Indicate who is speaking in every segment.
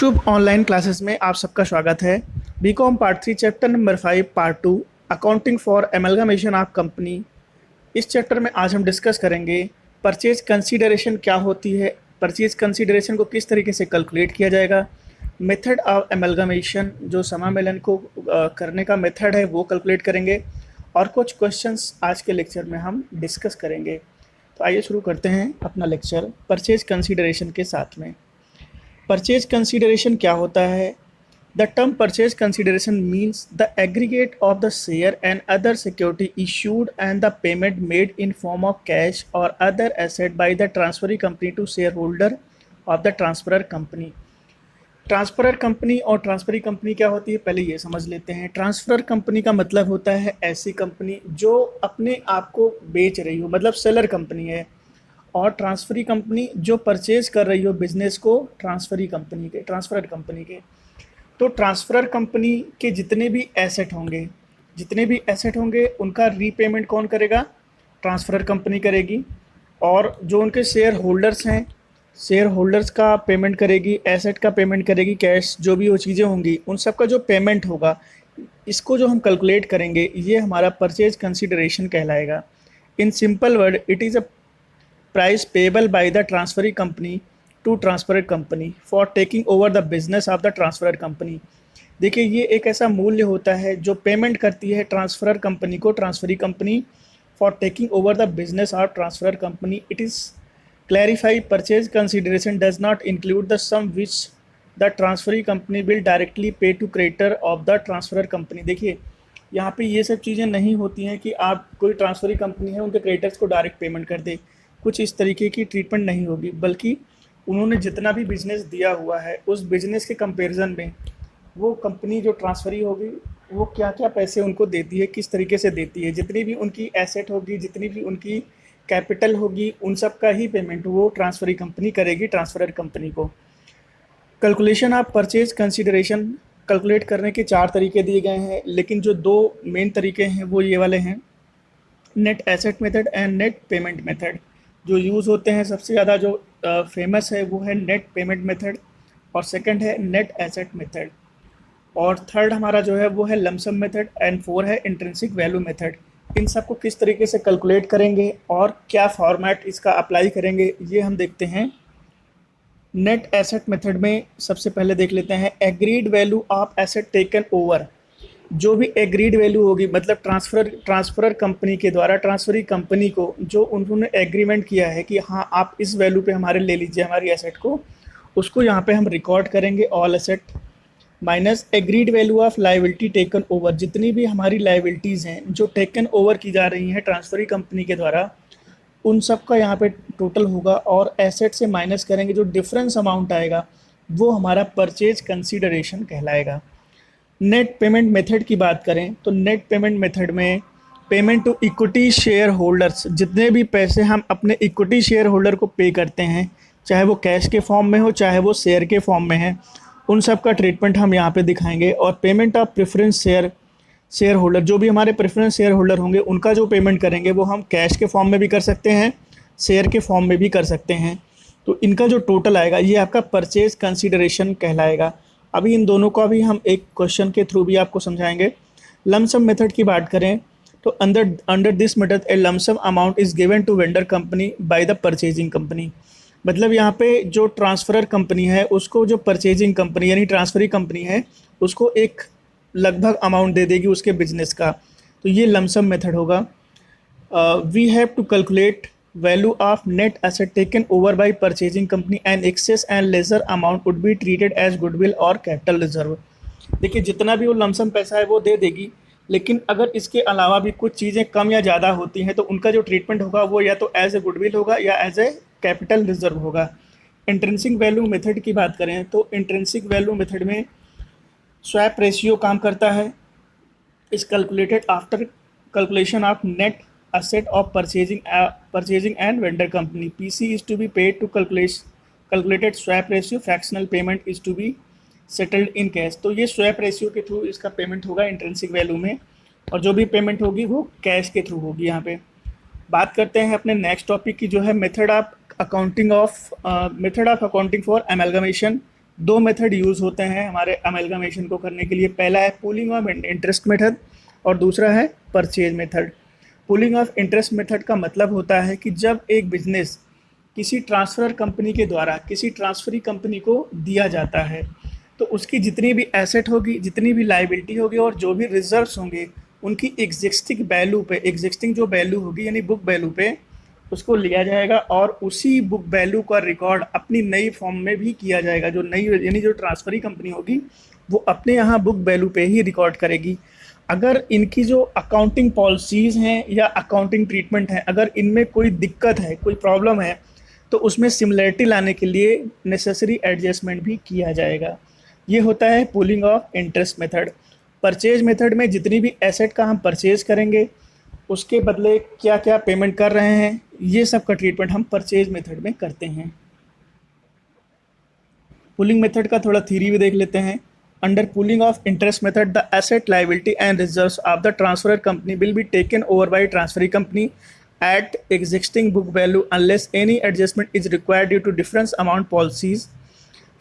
Speaker 1: शुभ online classes में आप सबका स्वागत है। BCom part 3 chapter number 5 part 2 accounting for amalgamation of company. इस चैप्टर में आज हम डिस्कस करेंगे परचेज कंसीडरेशन क्या होती है, परचेज कंसीडरेशन को किस तरीके से कैलकुलेट किया जाएगा, मेथड ऑफ एमलगमेशन जो समामेलन को करने का मेथड है वो कैलकुलेट करेंगे और कुछ क्वेश्चंस आज के लेक्चर में हम डिस्कस करेंगे। तो आइए शुरू करते हैं अपना लेक्चर परचेज कंसीडरेशन के साथ में। परचेज कंसीडरेशन क्या होता है? The term purchase consideration means the aggregate of the share and other security issued and the payment made in form of cash और other asset by the transferee company to share holder of the transferor company. Transferor company और transferee company क्या होती है, पहले ये समझ लेते हैं। ट्रांसफरर कंपनी का मतलब होता है ऐसी कंपनी जो अपने आप को बेच रही हो, मतलब सेलर कंपनी है। और ट्रांसफरी कंपनी जो परचेज कर रही हो बिजनेस को ट्रांसफरर कंपनी के। तो ट्रांसफरर कंपनी के जितने भी एसेट होंगे उनका रीपेमेंट कौन करेगा? ट्रांसफरर कंपनी करेगी। और जो उनके शेयर होल्डर्स हैं, शेयर होल्डर्स का पेमेंट करेगी, एसेट का पेमेंट करेगी, कैश जो भी वो चीज़ें होंगी उन सब का जो पेमेंट होगा, इसको जो हम कैलकुलेट करेंगे ये हमारा परचेज कंसीडरेशन कहलाएगा। In simple word it is a price payable by the transferee company to transferor company for taking over the business of the transferor company. देखिए, ये एक ऐसा मूल्य होता है जो पेमेंट करती है ट्रांसफरर कंपनी को transferee company for taking over the business of transferor company. It is clarify purchase consideration does not include the sum which the transferee company will directly pay to creditor of the transferor company. देखिए, यहाँ पे ये सब चीज़ें नहीं होती हैं कि आप कोई ट्रांसफरी कंपनी है उनके क्रेडिटर्स को डायरेक्ट पेमेंट कर दे, कुछ इस तरीके की ट्रीटमेंट नहीं होगी, बल्कि उन्होंने जितना भी बिजनेस दिया हुआ है उस बिजनेस के कंपैरिजन में वो कंपनी जो ट्रांसफरी होगी वो क्या क्या पैसे उनको देती है, किस तरीके से देती है, जितनी भी उनकी एसेट होगी, जितनी भी उनकी कैपिटल होगी, उन सब का ही पेमेंट वो ट्रांसफरी कंपनी करेगी ट्रांसफरर कंपनी को। Calculation of purchase consideration calculate करने के 4 तरीके दिए गए हैं, लेकिन जो 2 मेन तरीके हैं वो ये वाले हैं, net asset method and net payment method. जो यूज़ होते हैं सबसे ज़्यादा जो फेमस है वो है नेट पेमेंट मेथड, और सेकंड है नेट एसेट मेथड, और थर्ड हमारा जो है वो है लमसम मेथड, एंड 4 है इंट्रिंसिक वैल्यू मेथड। इन सब को किस तरीके से कैलकुलेट करेंगे और क्या फॉर्मेट इसका अप्लाई करेंगे ये हम देखते हैं। नेट एसेट मेथड में सबसे पहले देख लेते हैं agreed value of asset taken over. जो भी एग्रीड वैल्यू होगी, मतलब ट्रांसफरर कंपनी के द्वारा ट्रांसफरी कंपनी को जो उन्होंने एग्रीमेंट किया है कि हाँ आप इस वैल्यू पे हमारे ले लीजिए हमारी एसेट को, उसको यहाँ पे हम रिकॉर्ड करेंगे all asset minus agreed value of liability taken over. जितनी भी हमारी लायबिलिटीज़ हैं जो टेकन ओवर की जा रही हैं ट्रांसफरी कंपनी के द्वारा, उन सब का यहाँ पे टोटल होगा, और एसेट से माइनस करेंगे, जो डिफरेंस अमाउंट आएगा वो हमारा परचेज कंसीडरेशन कहलाएगा। नेट पेमेंट मेथड की बात करें तो नेट पेमेंट मेथड में payment to equity share holders, जितने भी पैसे हम अपने इक्विटी शेयर होल्डर को पे करते हैं, चाहे वो कैश के फॉर्म में हो चाहे वो शेयर के फॉर्म में है, उन सब का ट्रीटमेंट हम यहाँ पे दिखाएंगे। और payment of preference share holder, जो भी हमारे प्रेफरेंस शेयर होल्डर होंगे उनका जो पेमेंट करेंगे वो हम कैश के फॉर्म में भी कर सकते हैं, शेयर के फॉर्म में भी कर सकते हैं। तो इनका जो टोटल आएगा ये आपका परचेज कंसीडरेशन कहलाएगा। अभी इन दोनों का भी हम एक क्वेश्चन के थ्रू भी आपको समझाएंगे। लमसम मेथड की बात करें तो under this method a lump sum amount is given to vendor company by the purchasing company. मतलब यहाँ पे जो ट्रांसफरर कंपनी है उसको जो परचेजिंग कंपनी यानी ट्रांसफरी कंपनी है उसको एक लगभग अमाउंट दे देगी उसके बिजनेस का, तो ये लमसम मेथड होगा। We have to calculate value of net asset taken over by purchasing company and excess and lesser amount would be treated as goodwill or capital reserve। देखिए, जितना भी वो लमसम पैसा है वो दे देगी, लेकिन अगर इसके अलावा भी कुछ चीज़ें कम या ज़्यादा होती हैं तो उनका जो ट्रीटमेंट होगा वो या तो एज ए गुडविल होगा या एज ए कैपिटल रिजर्व होगा। इंट्रिंसिक वैल्यू मेथड की बात करें तो इंट्रिंसिक वैल्यू मेथड में स्वैप रेशियो काम करता है। Is calculated after calculation of net asset of purchasing and vendor company. PC is to be paid to calculated swap ratio, fractional payment is to be settled in cash। तो ये swap ratio के through इसका payment होगा intrinsic value में, और जो भी payment होगी वो कैश के थ्रू होगी। यहाँ पे बात करते हैं अपने नेक्स्ट टॉपिक की, जो है method of accounting for amalgamation दो मेथड यूज़ होते हैं हमारे अमेलगामेशन को करने के लिए। पहला है पूलिंग ऑफ इंटरेस्ट मेथड और दूसरा है purchase method. Pooling of interest method का मतलब होता है कि जब एक बिजनेस किसी ट्रांसफ़र कंपनी के द्वारा किसी ट्रांसफरी कंपनी को दिया जाता है, तो उसकी जितनी भी एसेट होगी, जितनी भी लाइबिलिटी होगी और जो भी रिजर्व्स होंगे, उनकी एग्जिस्टिंग जो वैल्यू होगी यानी बुक वैल्यू पे उसको लिया जाएगा और उसी बुक वैल्यू का रिकॉर्ड अपनी नई फॉर्म में भी किया जाएगा। जो नई यानी जो ट्रांसफरी कंपनी होगी वो अपने यहाँ बुक वैल्यू पे ही रिकॉर्ड करेगी। अगर इनकी जो अकाउंटिंग पॉलिसीज़ हैं या अकाउंटिंग ट्रीटमेंट है, अगर इनमें कोई दिक्कत है, कोई प्रॉब्लम है, तो उसमें सिमिलरिटी लाने के लिए नेसेसरी एडजस्टमेंट भी किया जाएगा। ये होता है pooling of interest method. Purchase method में जितनी भी एसेट का हम परचेज करेंगे उसके बदले क्या क्या पेमेंट कर रहे हैं, ये सब का ट्रीटमेंट हम परचेज मेथड में करते हैं। पूलिंग मेथड का थोड़ा थ्योरी भी देख लेते हैं। Under pooling of interest method the asset liability and reserves of the transfer company will be taken over by transferring company at existing book value unless any adjustment is required due to difference amount policies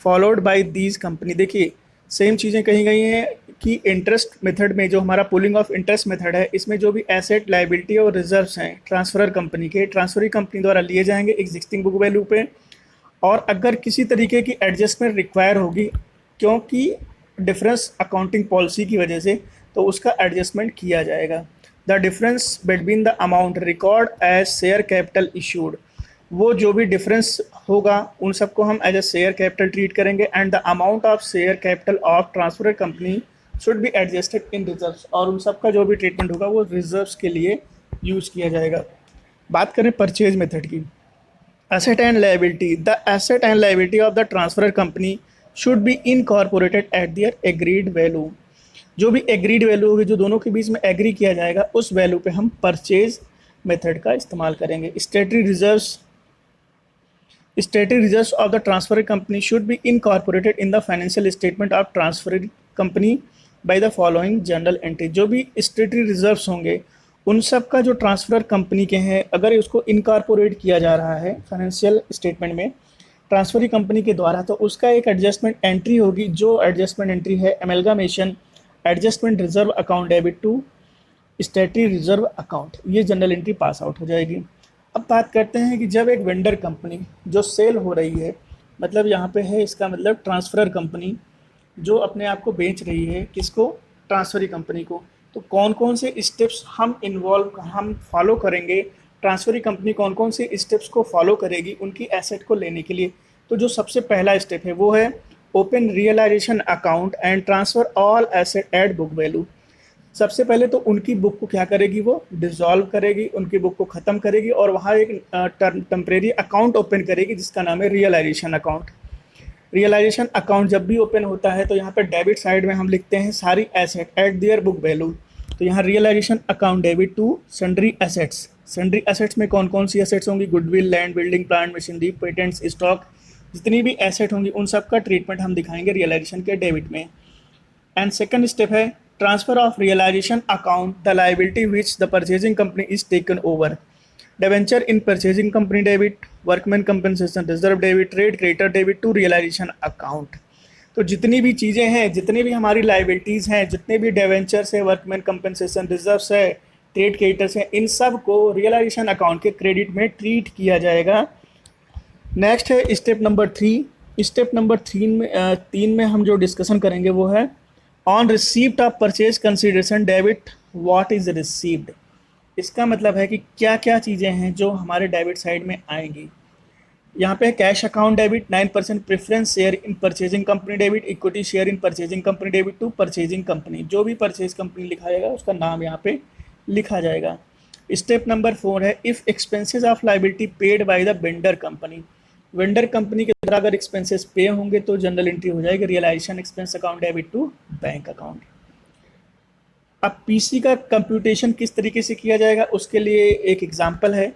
Speaker 1: followed by these company. देखिए same चीज़ें कही गई हैं कि interest method में जो हमारा pooling of interest method है, इसमें जो भी एसेट लाइबिलिटी और रिजर्व्स हैं ट्रांसफरर कंपनी के, ट्रांसफरी कंपनी द्वारा लिए जाएंगे एग्जिस्टिंग बुक वैल्यू पे, और अगर किसी तरीके की एडजस्टमेंट रिक्वायर होगी क्योंकि डिफरेंस अकाउंटिंग पॉलिसी की वजह से, तो उसका एडजस्टमेंट किया जाएगा। The difference between the amount record as share capital issued, वो जो भी डिफरेंस होगा उन सबको हम as a share capital treat करेंगे। And the amount of share capital of transfer company should be adjusted in reserves, और उन सब का जो भी ट्रीटमेंट होगा वो रिजर्व्स के लिए यूज़ किया जाएगा। बात करें परचेज मेथड की, asset and liability, the asset and liability of the transfer company should be incorporated at their agreed value. जो भी एग्रीड वैल्यू होगी, जो दोनों के बीच में एग्री किया जाएगा, उस वैल्यू पे हम परचेज मेथड का इस्तेमाल करेंगे। Statutory reserves of the transferring company should be incorporated in the financial statement of transferring company by the following journal entry। जो भी statutory reserves होंगे उन सब का जो ट्रांसफर कंपनी के हैं, अगर उसको इनकॉर्पोरेट किया जा रहा है फाइनेंशियल स्टेटमेंट में ट्रांसफरी कंपनी के द्वारा, तो उसका एक एडजस्टमेंट एंट्री होगी। जो एडजस्टमेंट एंट्री है amalgamation adjustment reserve account debit to statutory reserve account, ये जनरल एंट्री पास आउट हो जाएगी। अब बात करते हैं कि जब एक वेंडर कंपनी जो सेल हो रही है, मतलब यहाँ पे है इसका मतलब ट्रांसफरर कंपनी जो अपने आप को बेच रही है, किसको, ट्रांसफरी कंपनी को, तो कौन कौन से स्टेप्स हम फॉलो करेंगे, ट्रांसफरी कंपनी कौन कौन से स्टेप्स को फॉलो करेगी उनकी एसेट को लेने के लिए। तो जो सबसे पहला स्टेप है वो है open realisation account and transfer all asset at book value. सबसे पहले तो उनकी बुक को क्या करेगी, वो डिसॉल्व करेगी, उनकी बुक को ख़त्म करेगी और वहाँ एक टेम्परेरी अकाउंट ओपन करेगी जिसका नाम है रियलाइजेशन अकाउंट। रियलाइजेशन अकाउंट जब भी ओपन होता है तो यहाँ पे डेबिट साइड में हम लिखते हैं सारी asset at their book value. तो यहाँ realisation account debit to sundry assets. Sundry assets में कौन कौन सी एसेट्स होंगी, goodwill, land, building, plant, machinery, patents, stock, जितनी भी एसेट होंगी उन सब का ट्रीटमेंट हम दिखाएंगे रियलाइजेशन के डेबिट में। एंड सेकंड स्टेप है transfer of realisation account the liability which the purchasing company is taken over. Debenture in purchasing company debit, workman compensation reserve debit, trade creditor debit to realisation account. तो जितनी भी चीज़ें हैं, जितनी भी हमारी liabilities हैं, जितने भी डिवेंचर्स है, वर्कमैन कंपनसेशन रिजर्व्स है, ट्रेड क्रेडिटर्स हैं, इन सब को रियलाइजेशन अकाउंट के क्रेडिट में ट्रीट किया जाएगा। नेक्स्ट है स्टेप नंबर 3। स्टेप नंबर 3 में हम जो डिस्कशन करेंगे वो है on receipt of purchase consideration debit what is received. इसका मतलब है कि क्या क्या चीज़ें हैं जो हमारे डेबिट साइड में आएंगी। यहाँ पे cash account debit 9% preference share in purchasing company debit, equity share in purchasing company debit to purchasing company. जो भी परचेज कंपनी लिखा जाएगा उसका नाम यहाँ पे लिखा जाएगा। स्टेप नंबर 4 है if expenses of liability paid by the vendor company. Vendor company के द्वारा अगर एक्सपेंसेस पे होंगे तो जनरल एंट्री हो जाएगी realisation expense account debit to bank account. अब पीसी का कंप्यूटेशन किस तरीके से किया जाएगा उसके लिए एक एग्जांपल है,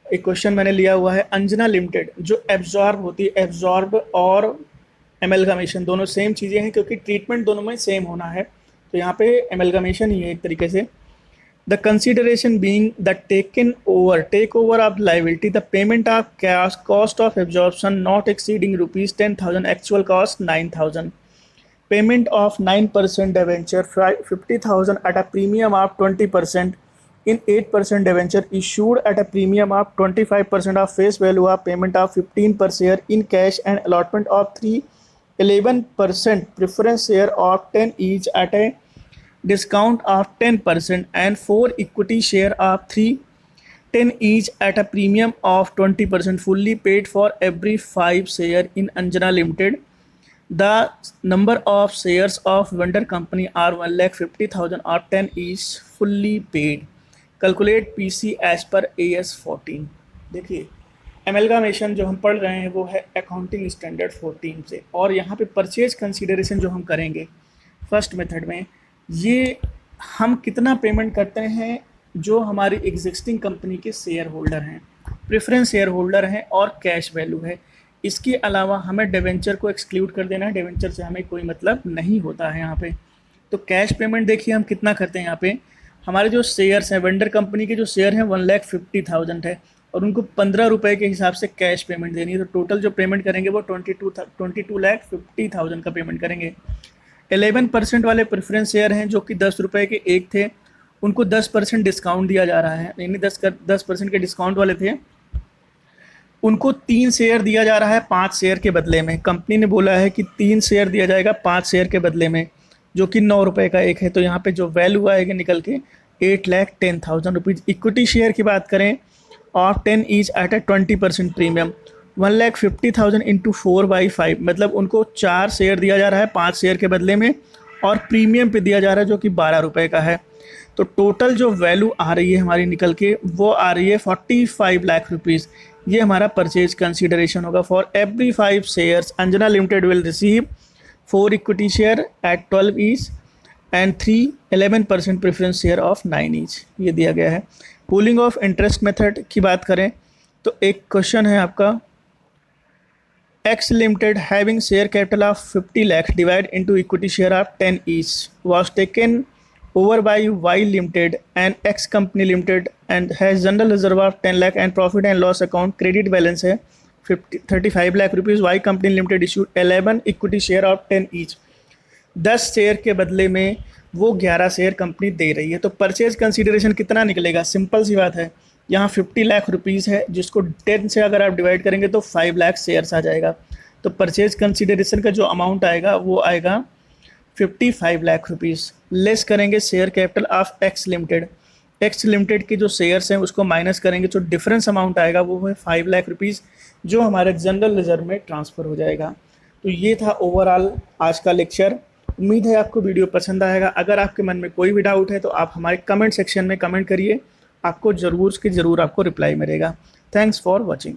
Speaker 1: एक क्वेश्चन मैंने लिया हुआ है। अंजना लिमिटेड जो एब्जॉर्ब होती है, एब्जॉर्ब और एमलगामेशन दोनों सेम चीज़ें हैं क्योंकि ट्रीटमेंट दोनों में सेम होना है, तो यहाँ पे एमलगामेशन ही है एक तरीके से। The consideration being the takeover of liability, the payment of cash, cost of absorption not exceeding rupees 10,000, actual cost 9,000. Payment of 9% debenture 50,000 at a premium of 20% in 8% debenture issued at a premium of 25% of face value of payment of 15 per share in cash and allotment of 11% preference share of 10 each at a discount of 10% and 4 equity share of 10 each at a premium of 20% fully paid for every 5 share in Anjana Limited. The number of shares of vendor company are 1,50,000 or 10 each fully paid. Calculate PC as per AS 14। देखिए एमलगामेशन जो हम पढ़ रहे हैं वो है accounting standard 14 से, और यहाँ पे परचेज कंसीडरेशन जो हम करेंगे फर्स्ट मेथड में, ये हम कितना पेमेंट करते हैं जो हमारी एग्जिस्टिंग कंपनी के शेयर होल्डर हैं, प्रेफरेंस शेयर होल्डर हैं और कैश वैल्यू है। इसके अलावा हमें डिवेंचर को एक्सक्लूड कर देना है, डिवेंचर से हमें कोई मतलब नहीं होता है यहाँ पे। तो कैश पेमेंट देखिए हम कितना करते हैं यहाँ पे, हमारे जो शेयर्स हैं वेंडर कंपनी के जो शेयर हैं 1,50,000 है और उनको 15 रुपये के हिसाब से कैश पेमेंट देनी है। तो टोटल जो पेमेंट करेंगे वो 22,50,000 का पेमेंट करेंगे। 11% वाले प्रेफरेंस शेयर हैं जो कि 10 रुपये के एक थे, उनको 10% डिस्काउंट दिया जा रहा है, यानी 10% के डिस्काउंट वाले थे, उनको 3 शेयर दिया जा रहा है 5 शेयर के बदले में। कंपनी ने बोला है कि 3 शेयर दिया जाएगा 5 शेयर के बदले में, जो कि 9 रुपये का एक है। तो यहाँ पे जो वैल्यू आएगी निकल के 8,10,000 रुपीज़। इक्विटी शेयर की बात करें और 10 ईच एट ए 20% प्रीमियम, 1,50,000 इंटू 4/5, मतलब उनको 4 शेयर दिया जा रहा है 5 शेयर के बदले में और प्रीमियम पे दिया जा रहा है जो कि 12 रुपये का है। तो टोटल जो वैल्यू आ रही है हमारी निकल के वो आ रही है 45 लाख रुपीज़। ये हमारा परचेज कंसीडरेशन होगा। For every 5 shares Anjana limited will receive 4 equity share eight 12 each and 11% preference share of 9 each, ये दिया गया है। पूलिंग ऑफ इंटरेस्ट मेथड की बात करें तो एक क्वेश्चन है आपका, X Limited having share capital of 50 lakhs divided into equity share of 10 each was taken over by Y Limited and X Company Limited and has general reserve of 10 lakh and profit and loss account credit balance है 35 lakh rupees. Y Company Limited issued 11 equity share of 10 each, 10 share के बदले में वो 11 share company दे रही है। तो purchase consideration कितना निकलेगा, सिंपल सी बात है, यहाँ 50 लाख रुपीज़ है जिसको 10 से अगर आप डिवाइड करेंगे तो 5 लाख शेयर्स आ जाएगा। तो परचेज कंसीडरेशन का जो अमाउंट आएगा वो आएगा 55 लाख रुपीज़। लेस करेंगे share capital of x limited, x limited के जो शेयर्स हैं उसको माइनस करेंगे, जो डिफरेंस अमाउंट आएगा वो है 5 लाख रुपीज़ जो हमारे जनरल रिजर्व में ट्रांसफ़र हो जाएगा। तो ये था ओवरऑल आज का लेक्चर। उम्मीद है आपको वीडियो पसंद आएगा। अगर आपके मन में कोई भी डाउट है तो आप हमारे कमेंट सेक्शन में कमेंट करिए, आपको ज़रूर आपको रिप्लाई मिलेगा। Thanks for watching.